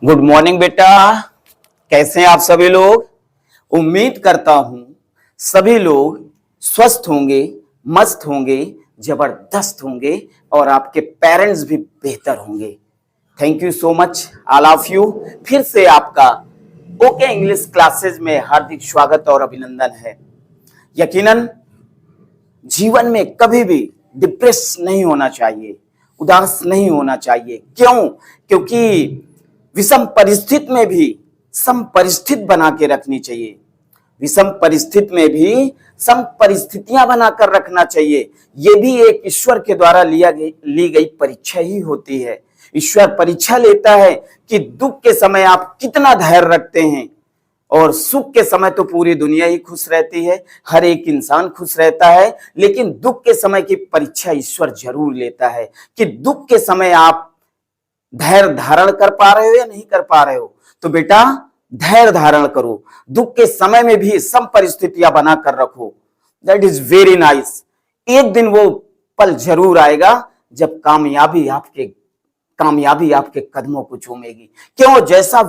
Good morning बेटा। कैसे हैं आप सभी लोग। उम्मीद करता हूं सभी लोग स्वस्थ होंगे, मस्त होंगे, जबरदस्त होंगे और आपके पेरेंट्स भी बेहतर होंगे। Thank you so much all of you. फिर से आपका ओके इंग्लिश क्लासेस में हार्दिक स्वागत और अभिनंदन है। यकीनन जीवन में कभी भी डिप्रेस नहीं होना चाहिए, उदास नहीं होना चाहिए। क्यों? क्योंकि विषम परिस्थिति में भी सम परिस्थिति बना के रखनी चाहिए। विषम परिस्थिति में भी सम परिस्थितियां बनाकर रखना चाहिए। ये भी एक ईश्वर के द्वारा ली गई परीक्षा ही होती है। ईश्वर परीक्षा लेता है कि दुख के समय आप कितना धैर्य रखते हैं, और सुख के समय तो पूरी दुनिया ही खुश रहती है, हर एक इंसान खुश रहता है। लेकिन दुख के समय की परीक्षा ईश्वर जरूर लेता है कि दुख के समय आप धैर्य धारण कर पा रहे हो या नहीं कर पा रहे हो। तो बेटा धैर्य धारण करो, दुख के समय में भी सम परिस्थितियां बनाकर रखो। That is very nice. एक दिन वो पल जरूर आएगा जब कामयाबी आपके कदमों को चूमेगी। क्यों? जैसा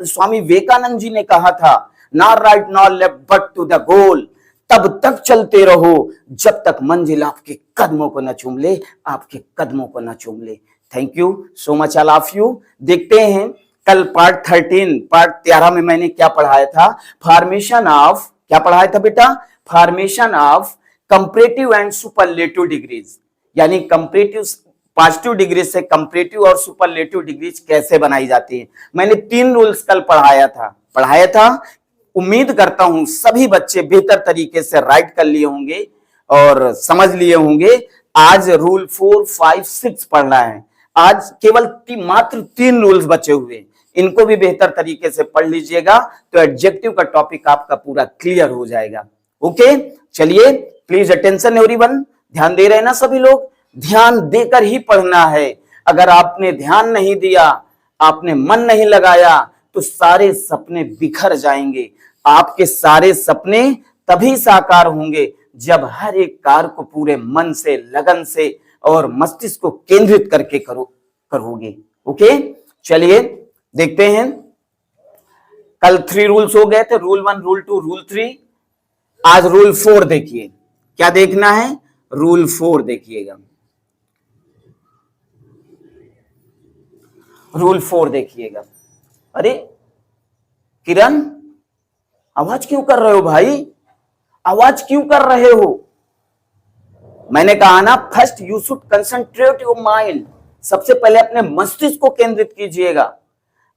स्वामी विवेकानंद जी ने कहा था, not right not left but to the goal. तब तक चलते रहो जब तक मंजिल आपके कदमों को न चूम ले, आपके कदमों को न चूम ले। Thank you so much all of you. देखते हैं कल पार्ट 13 में मैंने क्या पढ़ाया था। फॉर्मेशन ऑफ, क्या पढ़ाया था बेटा? Formation of comparative and superlative degrees, यानी कंपैरेटिव पॉजिटिव डिग्री से कंपैरेटिव और सुपरलेटिव डिग्रीज कैसे बनाई जाती है। मैंने 3 रूल्स कल पढ़ाया था। उम्मीद करता हूं सभी बच्चे बेहतर तरीके से राइट कर लिए होंगे और समझ लिए होंगे। आज रूल 4, 5, 6 पढ़ना है। आज केवल मात्र 3 रूल्स बचे हुए, इनको भी बेहतर तरीके से पढ़ लीजिएगा तो एडजेक्टिव का टॉपिक आपका पूरा क्लियर हो जाएगा। ओके, चलिए प्लीज अटेंशन एवरीवन। ध्यान दे रहे हैं ना सभी लोग? ध्यान देकर ही पढ़ना है। अगर आपने ध्यान नहीं दिया, आपने मन नहीं लगाया तो सारे सपने बिखर जाएंगे। आपके सारे सपने तभी साकार होंगे जब हर एक कार्य को पूरे मन से, लगन से और मस्तिष्क को केंद्रित करके करोगे। ओके, चलिए देखते हैं। कल 3 रूल्स हो गए थे, रूल 1, रूल 2, रूल 3। आज रूल 4 देखिए। क्या देखना है? रूल 4 देखिएगा। रूल 4 देखिएगा। अरे किरण, आवाज क्यों कर रहे हो भाई? आवाज क्यों कर रहे हो? मैंने कहा ना, first you should concentrate your mind. सबसे पहले अपने मस्तिष्क को केंद्रित कीजिएगा।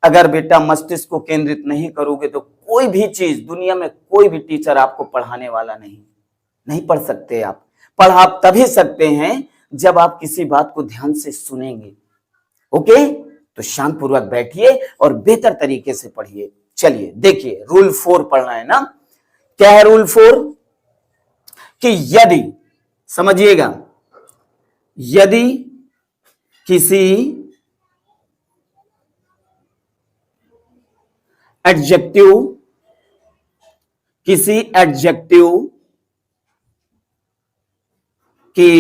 अगर बेटा मस्तिष्क को केंद्रित नहीं करोगे तो कोई भी चीज दुनिया में, कोई भी टीचर आपको पढ़ाने वाला नहीं पढ़ सकते। आप पढ़ आप तभी सकते हैं जब आप किसी बात को ध्यान से सुनेंगे। ओके, तो शांतपूर्वक बैठिए और बेहतर तरीके से पढ़िए। चलिए देखिए, रूल 4 पढ़ना है ना। क्या है रूल 4? कि यदि, समझिएगा, यदि किसी एडजेक्टिव के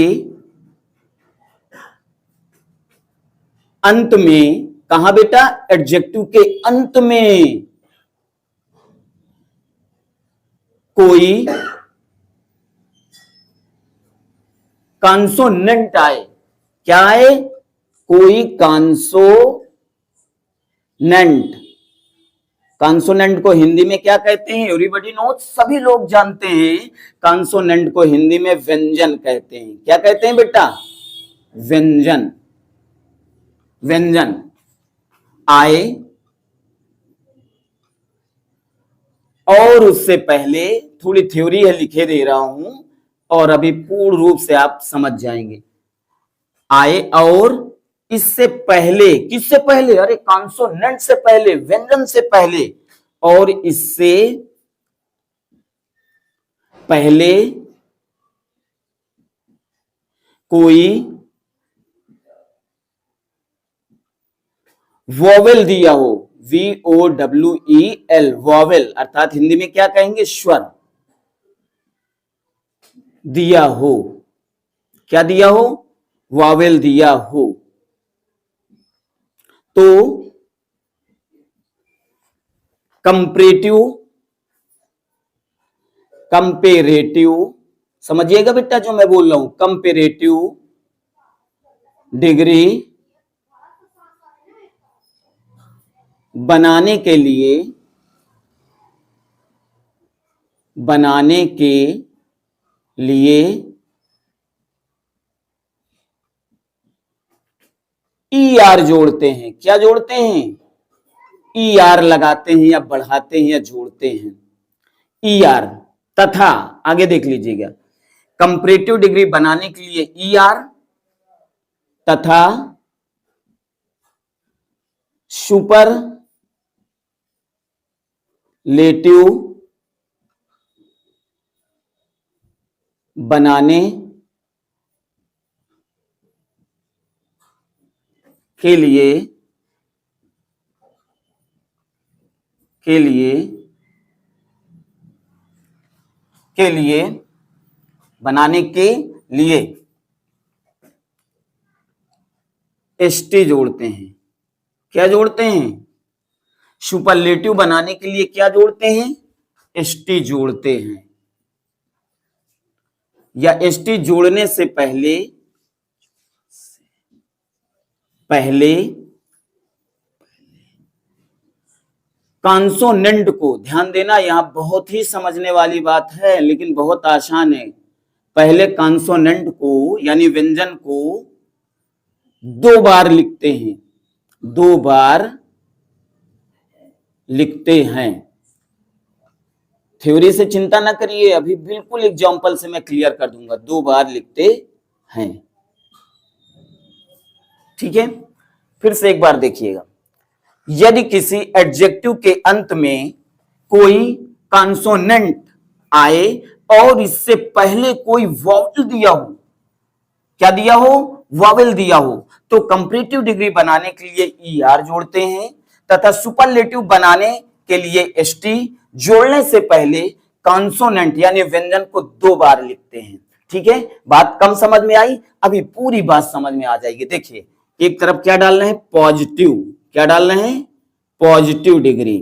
अंत में, कहां बेटा? एडजेक्टिव के अंत में कोई कॉन्सोनेंट आए। क्या आए? कोई कॉन्सोनेंट को हिंदी में क्या कहते हैं? एवरीबॉडी नोज, सभी लोग जानते हैं। कॉन्सोनेंट को हिंदी में व्यंजन कहते हैं। क्या कहते हैं बेटा? व्यंजन। व्यंजन आए और उससे पहले थोड़ी थ्योरी है, लिखे दे रहा हूं और अभी पूर्ण रूप से आप समझ जाएंगे। आए और इससे पहले, किससे पहले? अरे कॉन्सोनेंट से पहले, व्यंजन से पहले, और इससे पहले कोई वोवेल दिया हो। VOWEL, वोवेल, अर्थात हिंदी में क्या कहेंगे? स्वर दिया हो। क्या दिया हो? वोवेल दिया हो। तो कंपैरेटिव, कंपेरेटिव, समझिएगा बेटा जो मैं बोल रहा हूं, कंपेरेटिव डिग्री बनाने के लिए ER जोड़ते हैं। क्या जोड़ते हैं? ER लगाते हैं या बढ़ाते हैं या जोड़ते हैं। ER तथा, आगे देख लीजिएगा, कंपैरेटिव डिग्री बनाने के लिए ER तथा सुपरलेटिव बनाने के लिए बनाने के लिए ST जोड़ते हैं। क्या जोड़ते हैं? सुपरलेटिव बनाने के लिए क्या जोड़ते हैं? ST जोड़ते हैं। या ST जोड़ने से पहले कॉन्सोनेंट को, ध्यान देना यहां बहुत ही समझने वाली बात है लेकिन बहुत आसान है। पहले कॉन्सोनेंट को यानी व्यंजन को 2 बार लिखते हैं, 2 बार लिखते हैं। थ्योरी से चिंता ना करिए, अभी बिल्कुल एग्जांपल से मैं क्लियर कर दूंगा। 2 बार लिखते हैं, ठीक है। फिर से एक बार देखिएगा, यदि किसी एडजेक्टिव के अंत में कोई कॉन्सोनेंट आए और इससे पहले कोई वॉवेल दिया हो, क्या दिया हो? वॉवेल दिया हो, तो कंपैरेटिव डिग्री बनाने के लिए ER जोड़ते हैं तथा सुपरलेटिव बनाने के लिए ST जोड़ने से पहले कॉन्सोनेंट यानी व्यंजन को 2 बार लिखते हैं। ठीक है, बात कम समझ में आई, अभी पूरी बात समझ में आ जाएगी। देखिए, एक तरफ क्या डालना है? पॉजिटिव। क्या डालना है? पॉजिटिव डिग्री,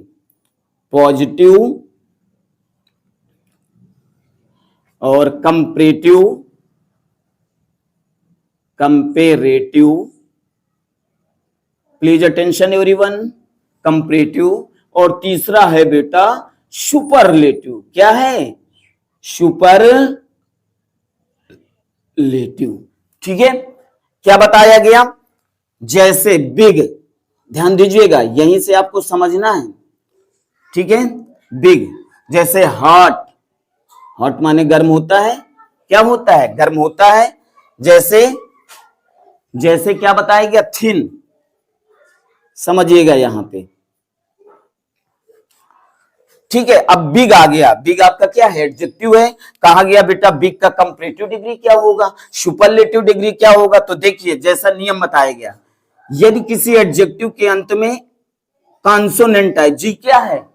पॉजिटिव और comparative, please attention everyone, comparative, और तीसरा है बेटा सुपरलेटिव। क्या है? सुपरलेटिव। ठीक है, क्या बताया गया? जैसे बिग, ध्यान दीजिएगा यहीं से आपको समझना है, ठीक है। बिग, जैसे हॉट, हॉट माने गर्म होता है। क्या होता है? गर्म होता है। जैसे क्या बताया गया? थिन, समझिएगा यहां पे, ठीक है। अब बिग आ गया, बिग आपका क्या है? एडजेक्टिव है। कहा गया बेटा बिग का कंपैरेटिव डिग्री क्या होगा, सुपरलेटिव डिग्री क्या होगा? तो देखिए जैसा नियम बताया गया, यदि किसी एडजेक्टिव के अंत में कॉन्सोनेंट है, जी क्या है?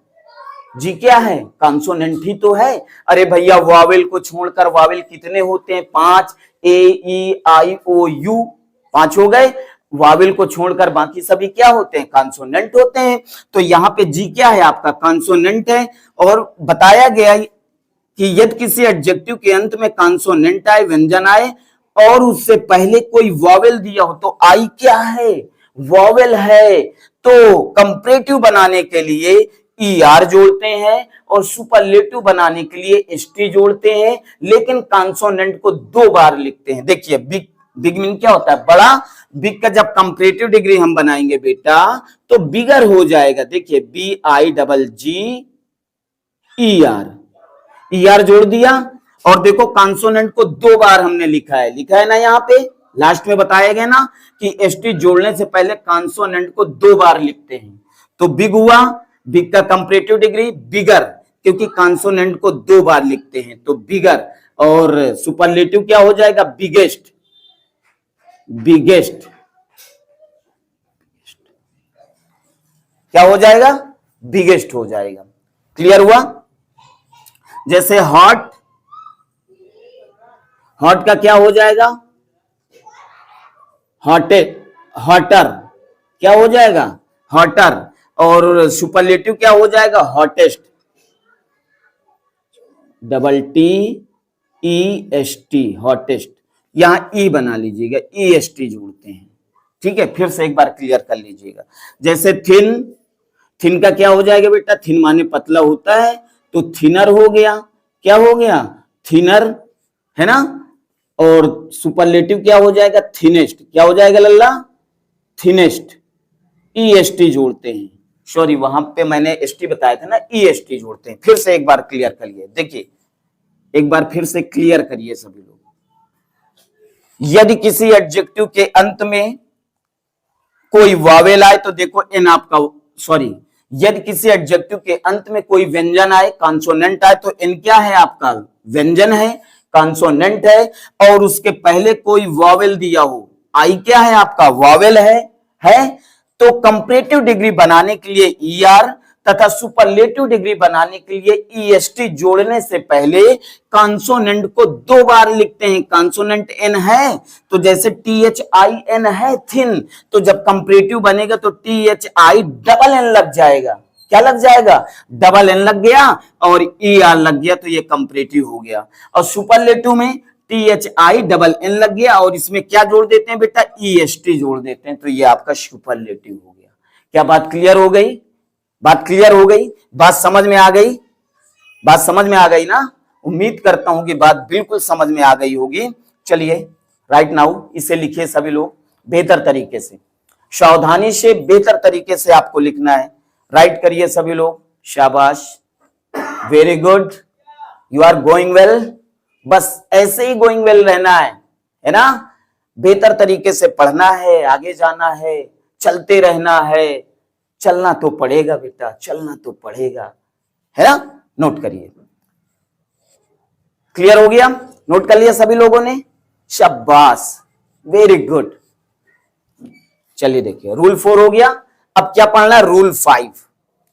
जी क्या है? कॉन्सोनेंट ही तो है। अरे भैया वावेल को छोड़कर वावेल कितने होते हैं? 5, AEIOU 5 हो गए। वावेल को छोड़कर बाकी सभी क्या होते हैं? कॉन्सोनेंट होते हैं। तो यहाँ पे जी क्या है? आपका कॉन्सोनेंट है। और बताया गया कि यदि किसी एडजेक्टिव के अंत में कॉन्सोनेंट आए, व्यंजन आए और उससे पहले कोई वॉवेल दिया हो, तो आई क्या है? वॉवेल है। तो कंपैरेटिव बनाने के लिए ER जोड़ते हैं और सुपरलेटिव बनाने के लिए ST जोड़ते हैं, लेकिन कॉन्सोनेंट को 2 बार लिखते हैं। देखिए बिग, बिग मीन क्या होता है? बड़ा। बिग का जब कंपैरेटिव डिग्री हम बनाएंगे बेटा तो बिगर हो जाएगा। देखिए BIGGER जोड़ दिया और देखो कॉन्सोनेंट को 2 बार हमने लिखा है ना यहाँ पे, लास्ट में बताया गया ना कि ST जोड़ने से पहले कॉन्सोनेंट को 2 बार लिखते हैं। तो बिग हुआ, बिग का कंपैरेटिव डिग्री बिगर, क्योंकि कॉन्सोनेंट को 2 बार लिखते हैं तो बिगर। और सुपरलेटिव क्या हो जाएगा? Biggest, biggest. क्या हो जाएगा? बिगेस्ट हो जाएगा। क्लियर हुआ? जैसे हॉट, हॉट का क्या हो जाएगा? हॉटे, हॉटर। क्या हो जाएगा? हॉटर। और सुपरलेटिव क्या हो जाएगा? Hottest, DTEST, hottest. यहां ई बना लीजिएगा, EST जोड़ते हैं। ठीक है, फिर से एक बार क्लियर कर लीजिएगा। जैसे थिन, थिन का क्या हो जाएगा बेटा? थिन माने पतला होता है, तो थिनर हो गया। क्या हो गया? थिनर, है ना। और सुपरलेटिव क्या हो जाएगा? थिनेस्ट। क्या हो जाएगा लल्ला? थिनेस्ट, EST जोड़ते हैं। सॉरी, वहां पे मैंने ST बताया था ना, EST जोड़ते हैं। फिर से एक बार क्लियर करिए, देखिए एक बार फिर से क्लियर करिए सभी लोग। यदि किसी एडजेक्टिव के अंत में कोई वावेल आए तो देखो एन आपका, सॉरी, यदि किसी एडजेक्टिव के अंत में कोई व्यंजन आए, कॉन्सोनेंट आए, तो एन क्या है आपका? व्यंजन है, कॉन्सोनेंट है। और उसके पहले कोई वावेल दिया हो, आई क्या है आपका? वावेल है। तो कंपैरेटिव डिग्री बनाने के लिए ER तथा सुपरलेटिव डिग्री बनाने के लिए EST जोड़ने से पहले कॉन्सोनेंट को 2 बार लिखते हैं। कॉन्सोनेंट N है, तो जैसे THIN है थिन, तो जब कंपैरेटिव बनेगा तो THI डबल N लग जाएगा। क्या लग जाएगा? डबल N लग गया और ER लग गया, तो ये कंपैरेटिव हो गया। और सुपरलेटिव में THI डबल N लग गया और इसमें क्या जोड़ देते हैं बेटा? EST जोड़ देते हैं, तो ये आपका सुपरलेटिव हो गया। क्या बात क्लियर हो गई? बात क्लियर हो गई? बात समझ में आ गई? बात समझ में आ गई ना? उम्मीद करता हूं कि बात बिल्कुल समझ में आ गई होगी। चलिए राइट नाउ इसे लिखिए सभी लोग बेहतर तरीके से, सावधानी से बेहतर तरीके से आपको लिखना है। राइट करिए सभी लोग, शाबाश, very good, you are going well. बस ऐसे ही गोइंग वेल रहना है ना। बेहतर तरीके से पढ़ना है, आगे जाना है, चलते रहना है। चलना तो पड़ेगा बेटा, चलना तो पड़ेगा, है ना। नोट करिए, क्लियर हो गया? नोट कर लिया सभी लोगों ने? शाबाश, वेरी गुड। चलिए देखिए, रूल 4 हो गया। अब क्या पढ़ना है? रूल 5।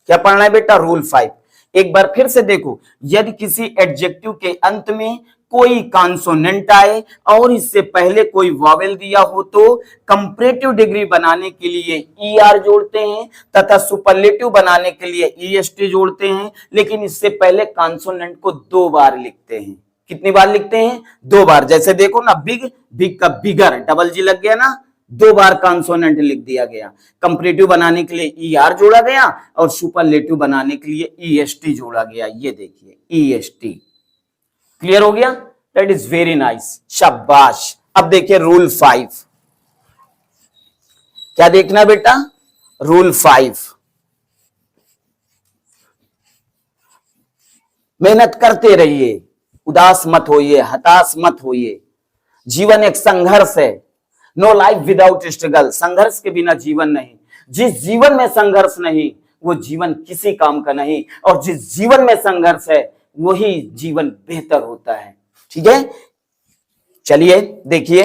क्या पढ़ना है बेटा? रूल 5। एक बार फिर से देखो, यदि किसी एडजेक्टिव के अंत में कोई कॉन्सोनेंट आए और इससे पहले कोई वॉवेल दिया हो तो कंपैरेटिव डिग्री बनाने के लिए ER जोड़ते हैं तथा सुपरलेटिव बनाने के लिए EST जोड़ते हैं, लेकिन इससे पहले कॉन्सोनेंट को 2 बार लिखते हैं। कितनी बार लिखते हैं? 2 बार। जैसे देखो ना, बिग, बिग का बिगर, डबल G लग गया ना, 2 बार कॉन्सोनेंट लिख दिया गया। कंपैरेटिव बनाने के लिए ER जोड़ा गया और सुपरलेटिव बनाने के लिए EST जोड़ा गया। ये देखिए EST, क्लियर हो गया? दैट इज वेरी नाइस, शाबाश। अब देखिए रूल 5। क्या देखना बेटा? रूल 5। मेहनत करते रहिए, उदास मत होइए, हताश मत होइए। जीवन एक संघर्ष है। नो लाइफ विदाउट स्ट्रगल, संघर्ष के बिना जीवन नहीं। जिस जीवन में संघर्ष नहीं वो जीवन किसी काम का नहीं, और जिस जीवन में संघर्ष है वही जीवन बेहतर होता है। ठीक है, चलिए देखिए,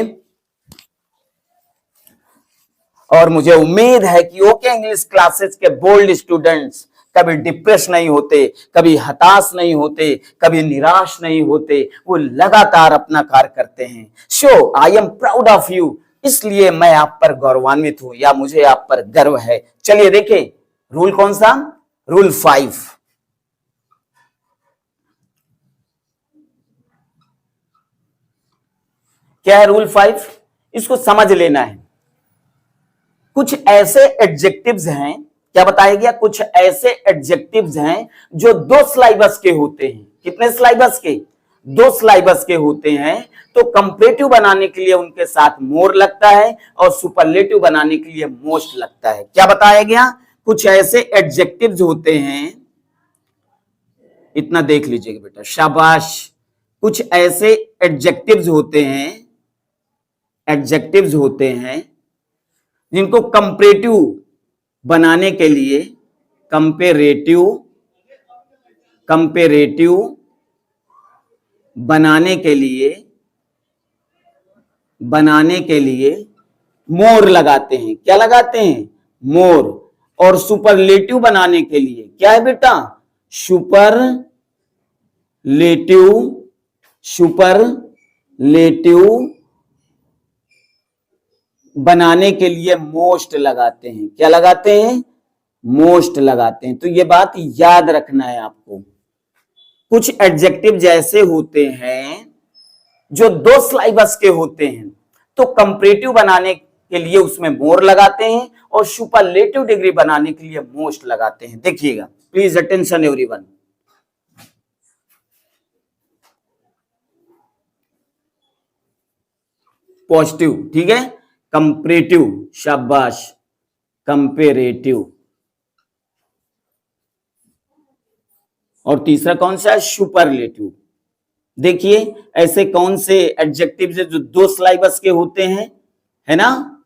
और मुझे उम्मीद है कि ओके इंग्लिश क्लासेस के बोल्ड स्टूडेंट्स कभी डिप्रेस नहीं होते, कभी हताश नहीं होते, कभी निराश नहीं होते, वो लगातार अपना कार्य करते हैं। So I am proud of you, इसलिए मैं आप पर गौरवान्वित हूं, या मुझे आप पर गर्व है। चलिए देखें, रूल कौन सा? रूल 5। क्या है रूल 5? इसको समझ लेना है। कुछ ऐसे एडजेक्टिव्स हैं, क्या बताया गया? कुछ ऐसे एडजेक्टिव्स हैं जो 2 सिलाइबस के होते हैं। कितने सिलाइबस के? 2 सिलाइबस के होते हैं। तो कंपैरेटिव बनाने के लिए उनके साथ मोर लगता है और सुपरलेटिव बनाने के लिए मोस्ट लगता है। क्या बताया गया? कुछ ऐसे एडजेक्टिव्स होते हैं, इतना देख लीजिएगा बेटा, शाबाश। कुछ ऐसे एडजेक्टिव्स होते हैं, एडजेक्टिव्स होते हैं जिनको कंपैरेटिव बनाने के लिए, कंपैरेटिव बनाने के लिए मोर लगाते हैं। क्या लगाते हैं? मोर। और सुपरलेटिव बनाने के लिए क्या है बेटा? सुपरलेटिव बनाने के लिए मोस्ट लगाते हैं। क्या लगाते हैं? मोस्ट लगाते हैं। तो ये बात याद रखना है आपको। कुछ एडजेक्टिव जैसे होते हैं जो दो सिलाइबस के होते हैं, तो कंपैरेटिव बनाने के लिए उसमें मोर लगाते हैं और सुपरलेटिव डिग्री बनाने के लिए मोस्ट लगाते हैं। देखिएगा, प्लीज अटेंशन एवरीवन। पॉजिटिव, ठीक है, कंपैरेटिव, शाबाश, कंपैरेटिव, और तीसरा कौन सा है, सुपरलेटिव। देखिए ऐसे कौन से एडजेक्टिव्स है जो दो सिलाइबस के होते हैं, है ना,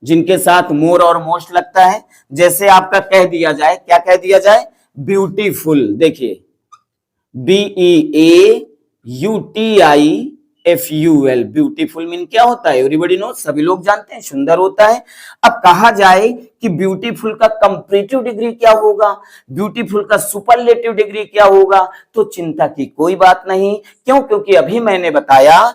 जिनके साथ मोर और मोस्ट लगता है। जैसे आपका कह दिया जाए, क्या कह दिया जाए, ब्यूटीफुल। देखिए BEAUTIFUL, ब्यूटीफुल मीन क्या होता है, एवरीबॉडी नो, सभी लोग जानते हैं, सुंदर होता है। अब कहा जाए कि ब्यूटीफुल का कंपैरेटिव डिग्री क्या होगा, ब्यूटीफुल का सुपरलेटिव डिग्री क्या होगा, तो चिंता की कोई बात नहीं। क्यों? क्योंकि अभी मैंने बताया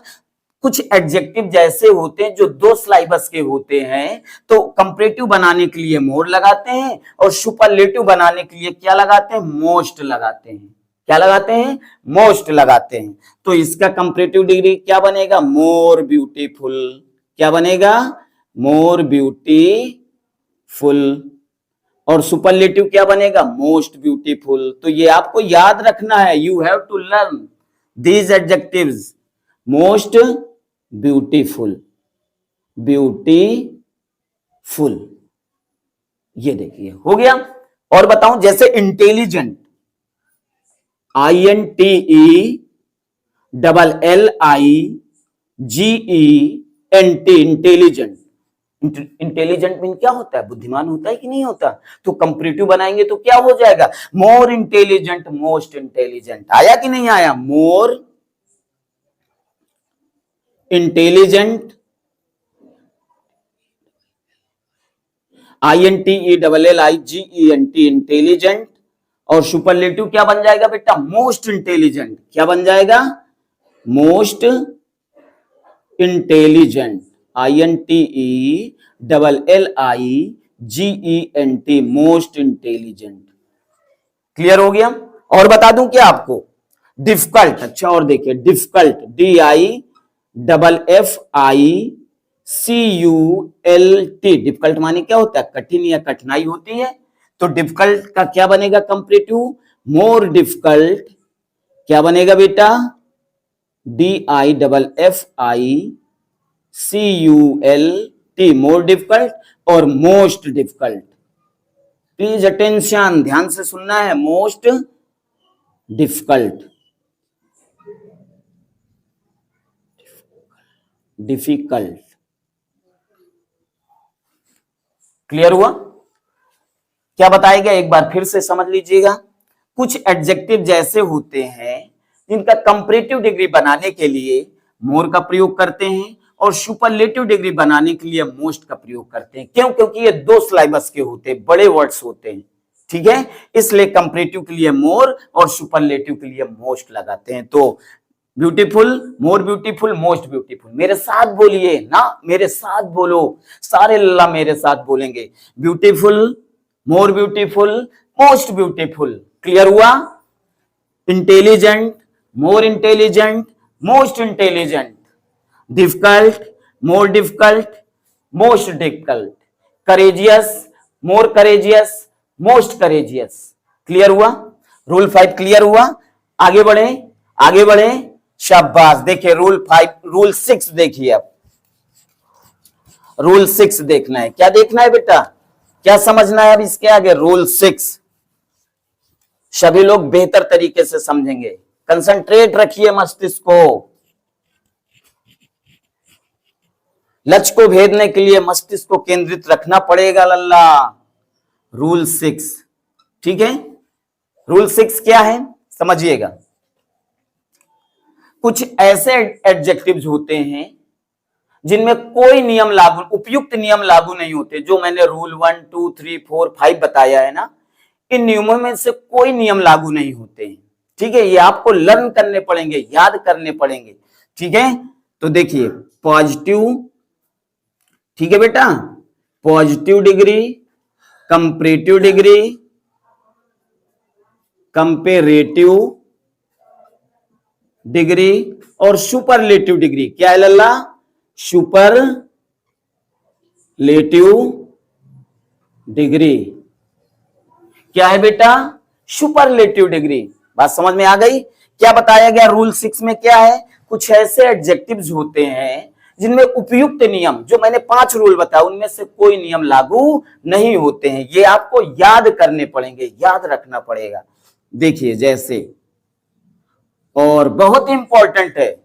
कुछ एडजेक्टिव जैसे होते हैं जो दो सिलाइबस के होते हैं, तो कंपैरेटिव बनाने के लिए मोर लगाते हैं और सुपरलेटिव बनाने के लिए क्या लगाते हैं, मोस्ट लगाते हैं। क्या लगाते हैं, मोस्ट लगाते हैं। तो इसका कंपैरेटिव डिग्री क्या बनेगा, मोर ब्यूटीफुल। क्या बनेगा, मोर ब्यूटीफुल। और सुपरलेटिव क्या बनेगा, मोस्ट ब्यूटीफुल। तो ये आपको याद रखना है, you have to learn these adjectives, most beautiful, beautiful. ये देखिए हो गया। और बताऊं, जैसे intelligent, INTELLIGENT, intelligent. Intelligent mean क्या होता है, बुद्धिमान होता है कि नहीं होता। तो कंपैरेटिव बनाएंगे तो क्या हो जाएगा, मोर इंटेलिजेंट, मोस्ट इंटेलिजेंट। आया कि नहीं आया, मोर इंटेलिजेंट, INTELLIGENT, इंटेलिजेंट। और सुपरलेटिव क्या बन जाएगा बेटा, मोस्ट इंटेलिजेंट। क्या बन जाएगा, most intelligent, INTELLIGENT, most intelligent. Clear हो गया। और बता दूं क्या आपको, डिफिकल्ट। अच्छा, और देखिए डिफिकल्ट, DIFFICULT, डिफिकल्ट माने क्या होता है, कठिन या कठिनाई होती है। तो डिफिकल्ट का क्या बनेगा कंपैरेटिव, मोर डिफिकल्ट। क्या बनेगा बेटा, DIFFICULT, मोर डिफिकल्ट। और मोस्ट डिफिकल्ट, प्लीज अटेंशन, ध्यान से सुनना है, मोस्ट डिफिकल्ट, डिफिकल्ट। क्लियर हुआ, क्या बताया गया, एक बार फिर से समझ लीजिएगा। कुछ एडजेक्टिव जैसे होते हैं जिनका कंपैरेटिव डिग्री बनाने के लिए मोर का प्रयोग करते हैं और सुपरलेटिव डिग्री बनाने के लिए मोस्ट का प्रयोग करते हैं। क्यों? क्योंकि ये दो सिलाइबस के होते हैं, बड़े वर्ड्स होते हैं, ठीक है, इसलिए कंपैरेटिव के लिए मोर और सुपरलेटिव के लिए मोस्ट लगाते हैं। तो beautiful, more beautiful, most beautiful. मेरे साथ बोलिए ना, मेरे साथ बोलो, सारे लल्ला मेरे साथ बोलेंगे, beautiful, more beautiful, most beautiful. Clear हुआ, intelligent, more intelligent, most intelligent, difficult, more difficult, most difficult, courageous, more courageous, most courageous. Clear हुआ, रूल 5 क्लियर हुआ। आगे बढ़े, आगे बढ़े, शाबाश। देखिए रूल 5, रूल 6 देखिए। अब रूल 6 देखना है, क्या देखना है बेटा, क्या समझना है अब इसके आगे, रूल 6 सभी लोग बेहतर तरीके से समझेंगे। कंसंट्रेट रखिए मस्तिष्क को, लक्ष्य को भेदने के लिए मस्तिष्क को केंद्रित रखना पड़ेगा लल्ला। रूल 6, ठीक है, रूल 6 क्या है समझिएगा। कुछ ऐसे एडजेक्टिव्स होते हैं जिनमें कोई नियम लागू, उपयुक्त नियम लागू नहीं होते। जो मैंने रूल 1, 2, 3, 4, 5 बताया है ना, इन नियमों में से कोई नियम लागू नहीं होते हैं, ठीक है, ये आपको लर्न करने पड़ेंगे, याद करने पड़ेंगे, ठीक है। तो देखिए पॉजिटिव, ठीक है बेटा, positive degree, comparative degree, comparative degree और सुपरलेटिव डिग्री। क्या है लल्ला? Superlative degree. क्या है बेटा? Superlative degree. बात समझ में आ गई? क्या बताया गया रूल 6 में? क्या है? कुछ ऐसे एडजेक्टिव्स होते हैं जिनमें उपयुक्त नियम, जो मैंने 5 रूल बताया, उनमें से कोई नियम लागू नहीं होते हैं। ये आपको याद करने पड़ेंगे, याद रखना पड़ेगा। देखिए जैसे, और बहुत ही इंपॉर्टेंट है,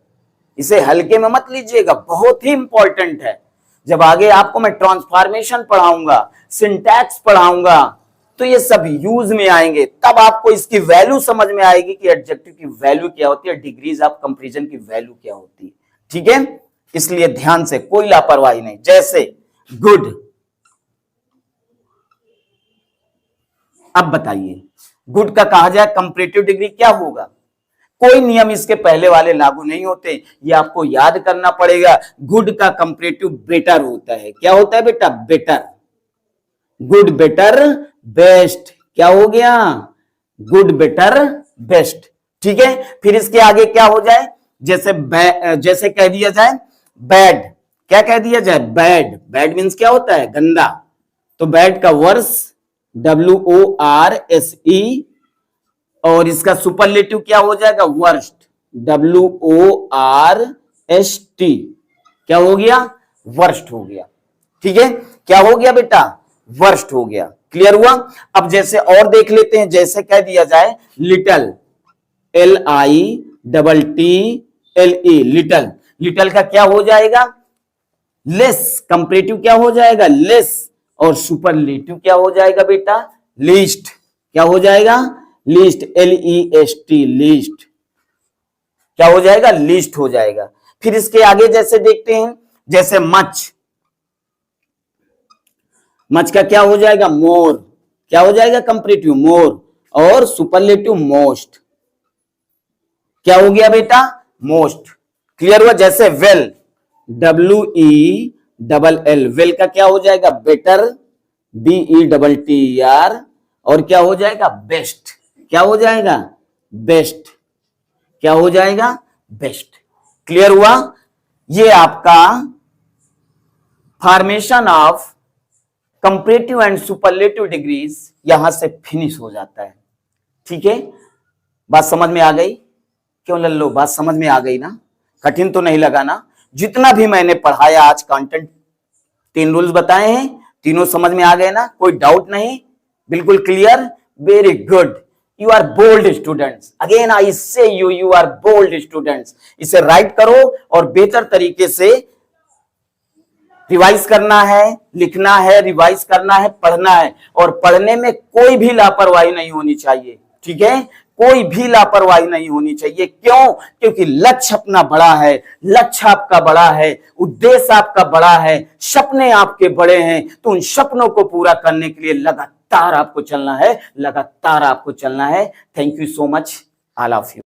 इसे हल्के में मत लीजिएगा, बहुत ही इंपॉर्टेंट है। जब आगे आपको मैं ट्रांसफॉर्मेशन पढ़ाऊंगा, सिंटैक्स पढ़ाऊंगा, तो ये सब यूज में आएंगे, तब आपको इसकी वैल्यू समझ में आएगी कि एडजेक्टिव की वैल्यू क्या होती है, डिग्रीज ऑफ कंपैरिजन की वैल्यू क्या होती है। ठीक है, इसलिए ध्यान से, कोई लापरवाही नहीं। जैसे गुड, अब बताइए गुड का कहा जाए कंपैरेटिव डिग्री क्या होगा? कोई नियम इसके पहले वाले लागू नहीं होते, ये आपको याद करना पड़ेगा। गुड का कंपैरेटिव बेटर होता है। क्या होता है बेटा? बेटर। Good, better, best. क्या हो गया? Good, better, best. ठीक है, फिर इसके आगे क्या हो जाए? जैसे कह दिया जाए बैड। क्या कह दिया जाए? बैड। बैड मीन्स क्या होता है? गंदा। तो बैड का वर्स WORSE, और इसका सुपरलेटिव क्या हो जाएगा? Worst, WORST। क्या हो गया? वर्स्ट हो गया। ठीक है, क्या हो गया बेटा? वर्स्ट हो गया। क्लियर हुआ? अब जैसे और देख लेते हैं, जैसे कह दिया जाए लिटल, LITTLE, लिटल। लिटल का क्या हो जाएगा? लेस। कंपैरेटिव क्या हो जाएगा? लेस। और सुपरलेटिव क्या हो जाएगा बेटा? लीस्ट। क्या हो जाएगा? Least, LEST, least. क्या हो जाएगा? लीस्ट हो जाएगा। फिर इसके आगे जैसे देखते हैं, जैसे मच। मच का क्या हो जाएगा? मोर। क्या हो जाएगा? कंपैरेटिव मोर, और सुपरलेटिव मोस्ट। क्या हो गया बेटा? मोस्ट। क्लियर हुआ? जैसे वेल, WELL, वेल का क्या हो जाएगा? बेटर, BETTER, और क्या हो जाएगा? बेस्ट। क्या हो जाएगा? बेस्ट। क्या हो जाएगा? बेस्ट। क्लियर हुआ? ये आपका formation of comparative and superlative degrees यहां से फिनिश हो जाता है। ठीक है, बात समझ में आ गई? क्यों लल्लो, बात समझ में आ गई ना? कठिन तो नहीं लगा ना? जितना भी मैंने पढ़ाया आज कंटेंट, 3 रूल्स बताए हैं, तीनों समझ में आ गए ना? कोई डाउट नहीं? बिल्कुल clear? Very good. You are bold students. Again I say you are bold students. इसे राइट करो और बेहतर तरीके से रिवाइज करना है, लिखना है, रिवाइज करना है, पढ़ना है, और पढ़ने में कोई भी लापरवाही नहीं होनी चाहिए। ठीक है, कोई भी लापरवाही नहीं होनी चाहिए। क्यों? क्योंकि लक्ष्य अपना बड़ा है, लक्ष्य आपका बड़ा है, उद्देश्य आपका बड़ा है, सपने आपके बड़े हैं। तो उन सपनों को पूरा करने के लिए लगातार आपको चलना है, लगातार आपको चलना है। Thank you so much, I love you.